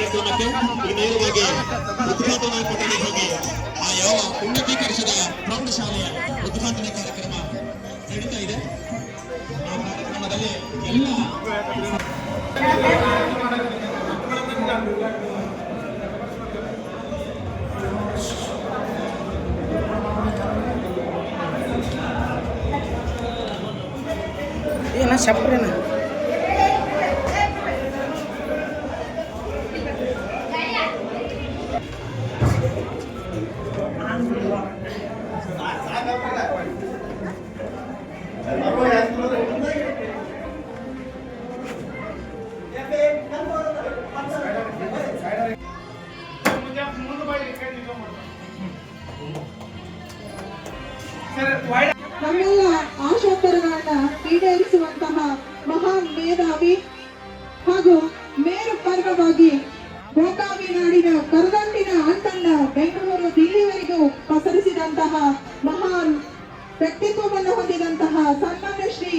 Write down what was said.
ಕಾರ್ಯಕ್ರಮಕ್ಕೆ ನೇರವಾಗಿ ಉದ್ಘಾಟನಾ ಕೊಠಡಿ ಹೋಗಿ ಆ ಯಾವ ಉನ್ನತೀಕರಿಸಿದ ಪ್ರೌಢಶಾಲೆಯ ಉದ್ಘಾಟನಾ ಕಾರ್ಯಕ್ರಮ ನಡೀತಾ ಇದೆ. ಆ ಕಾರ್ಯಕ್ರಮದಲ್ಲಿ ಎಲ್ಲ ಏನ ಶಪ್ರೇನ ನಮ್ಮೆಲ್ಲ ಆಶೋತ್ತರಗಳನ್ನ ಈಡೇರಿಸುವಂತಹ ಮಹಾನ್ ಮೇಧಾವಿ ಹಾಗೂ ಮೇರು ಪರ್ವವಾಗಿ ಗೋಕಾವಿ ನಾಡಿನ ಕರದಂಡಿನ ಅಂತನ್ನ ಬೆಂಗಳೂರು ದಿಲ್ಲಿವರೆಗೂ ಪಸರಿಸಿದಂತಹ ಮಹಾನ್ ವ್ಯಕ್ತಿತ್ವವನ್ನು ಹೊಂದಿದಂತಹ ಸನ್ಮಾನ್ಯ ಶ್ರೀ